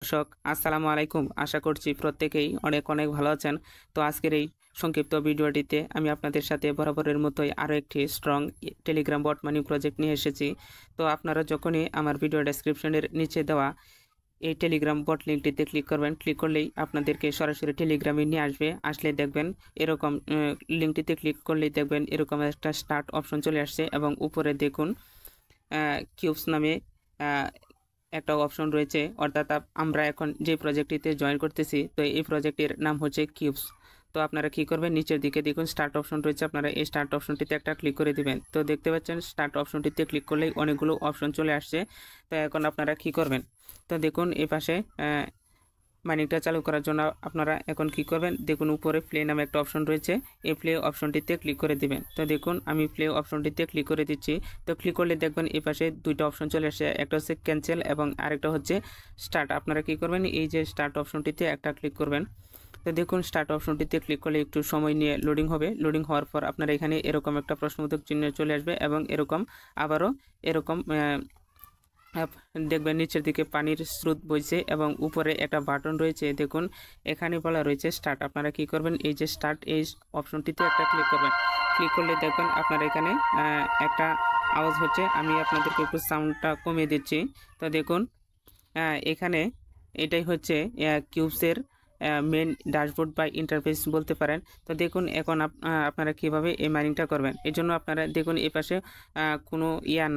দর্শক আসসালামু আলাইকুম। আশা করছি প্রত্যেকেই অনেক অনেক ভালো আছেন। তো আজকের এই সংক্ষিপ্ত ভিডিওটিতে আমি আপনাদের সাথে বরাবরের মতোই আরও একটি স্ট্রং টেলিগ্রাম বট মানি প্রজেক্ট নিয়ে এসেছি। তো আপনারা যখনই আমার ভিডিও ডেসক্রিপশনের নিচে দেওয়া এই টেলিগ্রাম বট লিঙ্কটিতে ক্লিক করবেন, ক্লিক করলেই আপনাদেরকে সরাসরি টেলিগ্রামে নিয়ে আসবে। আসলে দেখবেন এরকম লিঙ্কটিতে ক্লিক করলেই দেখবেন এরকম একটা স্টার্ট অপশন চলে আসছে এবং উপরে দেখুন কিউবস নামে একটা অপশন রয়েছে, অর্থাৎ আমরা এখন যে প্রজেক্টটিতে জয়েন করতেছি তো এই প্রজেক্টের নাম হচ্ছে কিউবস। তো আপনারা কী করবেন, নিচের দিকে দেখুন স্টার্ট অপশন রয়েছে, আপনারা এই স্টার্ট অপশনটিতে একটা ক্লিক করে দিবেন। তো দেখতে পাচ্ছেন স্টার্ট অপশনটিতে ক্লিক করলেই অনেকগুলো অপশন চলে আসছে। তো এখন আপনারা কী করবেন, তো দেখুন এই পাশে মাইনিংটা চালু করার জন্য আপনারা এখন কি করবেন, দেখুন উপরে প্লে নামে একটা অপশন রয়েছে, এই প্লে অপশনটিতে ক্লিক করে দিবেন। তো দেখুন আমি প্লে অপশনটিতে ক্লিক করে দিচ্ছি। তো ক্লিক করলে দেখবেন এই পাশে দুইটা অপশন চলে আসে, একটা হচ্ছে ক্যান্সেল এবং আরেকটা হচ্ছে স্টার্ট। আপনারা কি করবেন, এই যে স্টার্ট অপশনটিতে একটা ক্লিক করবেন। তো দেখুন স্টার্ট অপশনটিতে ক্লিক করলে একটু সময় নিয়ে লোডিং হবে। লোডিং হওয়ার পর আপনারা এখানে এরকম একটা প্রশ্নবোধক চিহ্ন চলে আসবে এবং এরকম আবারও এরকম দেখবেন নিচের দিকে পানির স্রোত বইছে এবং উপরে একটা বাটন রয়েছে, দেখুন এখানে বলা রয়েছে স্টার্ট। আপনারা কি করবেন, এই যে স্টার্ট এই অপশনটিতে একটা ক্লিক করবেন। ক্লিক করলে দেখবেন আপনার এখানে একটা আওয়াজ হচ্ছে, আমি আপনাদেরকে একটু সাউন্ডটা কমিয়ে দিচ্ছি। তো দেখুন এখানে এটাই হচ্ছে কিউবসের মেন ড্যাশবোর্ড বা ইন্টারফেস বলতে পারেন। তো দেখুন এখন আপনারা কিভাবে এই মাইনিংটা করবেন। এই জন্য আপনারা দেখুন এই পাশে কোনো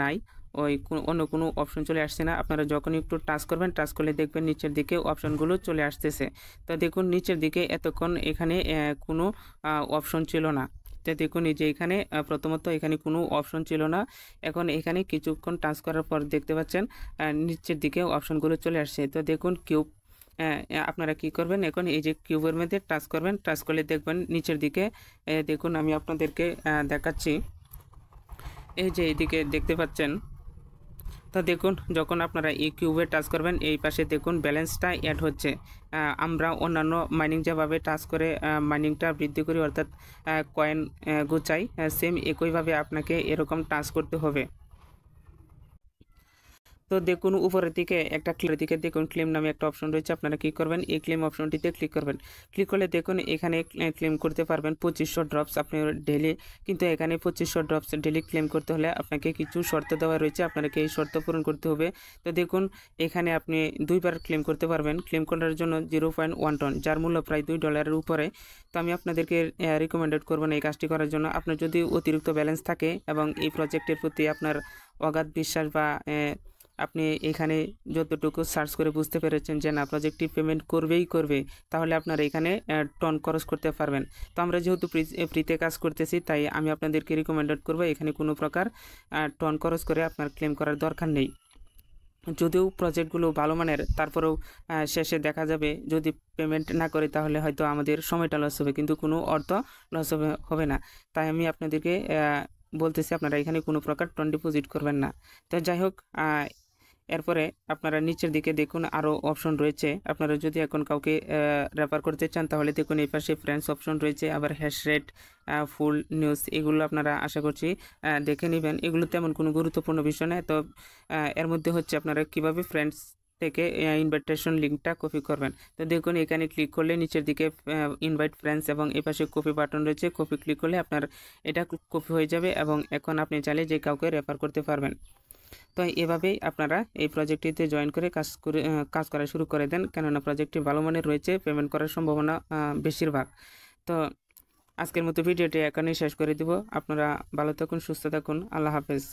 নাই, ওই অন্য কোনো অপশন চলে আসছে না। আপনারা যখন একটু টাচ করবেন, টাচ করলে দেখবেন নিচের দিকে অপশনগুলো চলে আসতেছে। তো দেখুন নিচের দিকে এতক্ষণ এখানে কোনো অপশন ছিল না। তো দেখুন এই যে এখানে প্রথমত এখানে কোনো অপশন ছিল না, এখন এখানে কিছুক্ষণ টাচ করার পর দেখতে পাচ্ছেন নিচের দিকে অপশনগুলো চলে আসছে। তো দেখুন কিউব আপনারা কি করবেন, এখন এই যে কিউবের মধ্যে টাচ করবেন, টাচ করলে দেখবেন নিচের দিকে দেখুন আমি আপনাদেরকে দেখাচ্ছি, এই যে এইদিকে দেখতে পাচ্ছেন। তো দেখুন যখন আপনারা এই কিউবে টাচ করবেন এই পাশে দেখুন ব্যালেন্সটা অ্যাড হচ্ছে। আমরা অন্যান্য মাইনিং যেভাবে টাচ করে মাইনিংটা বৃদ্ধি করি, অর্থাৎ কয়েন গুছাই, সেম একইভাবে আপনাকে এরকম টাচ করতে হবে। তো দেখুন উপরের দিকে দিকে দেখুন ক্লেম নামে একটা অপশন রয়েছে, আপনারা কি করবেন এই ক্লেম অপশনটিতে ক্লিক করবেন। ক্লিক করলে দেখুন এখানে ক্লেম করতে পারবেন 2500 ড্রপস আপনি ডেলি, কিন্তু এখানে 2500 ড্রপস ডেলি ক্লেম করতে হলে আপনাকে কিছু শর্ত দেওয়া রয়েছে, আপনাকে এই শর্ত পূরণ করতে হবে। তো দেখুন এখানে আপনি দুইবার ক্লেম করতে পারবেন, ক্লেম করার জন্য 0.1 টন, যার মূল্য প্রায় $2 উপরে। তো আমি আপনাদেরকে রিকমেন্ডেড করবো না এই কাজটি করার জন্য। আপনার যদি অতিরিক্ত ব্যালেন্স থাকে এবং এই প্রজেক্টের প্রতি আপনার অগাধ বিশ্বাস বা আপনি এখানে যতটুকু সার্চ করে বুঝতে পেরেছেন যে না প্রজেক্টটি পেমেন্ট করবে, তাহলে আপনারা এখানে টন খরচ করতে পারবেন। তো আমরা যেহেতু ফ্রিতে কাজ করতেছি, তাই আমি আপনাদেরকে রিকমেন্ডেড করব এখানে কোনো প্রকার টন খরচ করে আপনার ক্লেম করার দরকার নেই। যদিও প্রজেক্টগুলো ভালো মানের, তারপরেও শেষে দেখা যাবে যদি পেমেন্ট না করে তাহলে হয়তো আমাদের সময়টা লস হবে, কিন্তু কোনো অর্থ লস হবে না। তাই আমি আপনাদেরকে বলতেছি আপনারা এখানে কোনো প্রকার টন ডিপোজিট করবেন না। তো যাই হোক, এরপরে আপনারা নিচের দিকে দেখুন আরও অপশন রয়েছে। আপনারা যদি এখন কাউকে রেফার করতে চান তাহলে দেখুন এই পাশে ফ্রেন্ডস অপশন রয়েছে, আবার হ্যাশ রেট, ফুল নিউজ, এগুলো আপনারা আশা করছি দেখে নেবেন। এগুলো তেমন কোনো গুরুত্বপূর্ণ বিষয় নয়। তো এর মধ্যে হচ্ছে আপনারা কিভাবে ফ্রেন্ডস থেকে ইনভাইটেশন লিঙ্কটা কপি করবেন। তো দেখুন এখানে ক্লিক করলে নিচের দিকে ইনভাইট ফ্রেন্ডস এবং এই পাশে কপি বাটন রয়েছে, কপি ক্লিক করলে আপনার এটা কপি হয়ে যাবে এবং এখন আপনি চাইলে যে কাউকে রেফার করতে পারবেন। তো এভাবেই আপনারা এই প্রজেক্টটিতে জয়েন করে কাজ করা শুরু করে দেন, কেননা প্রজেক্টটি ভালো মানের রয়েছে, পেমেন্ট করার সম্ভাবনা বেশিরভাগ। তো আজকের মতো ভিডিওটি এখানেই শেষ করে দিব। আপনারা ভালো থাকুন, সুস্থ থাকুন, আল্লাহ হাফেজ।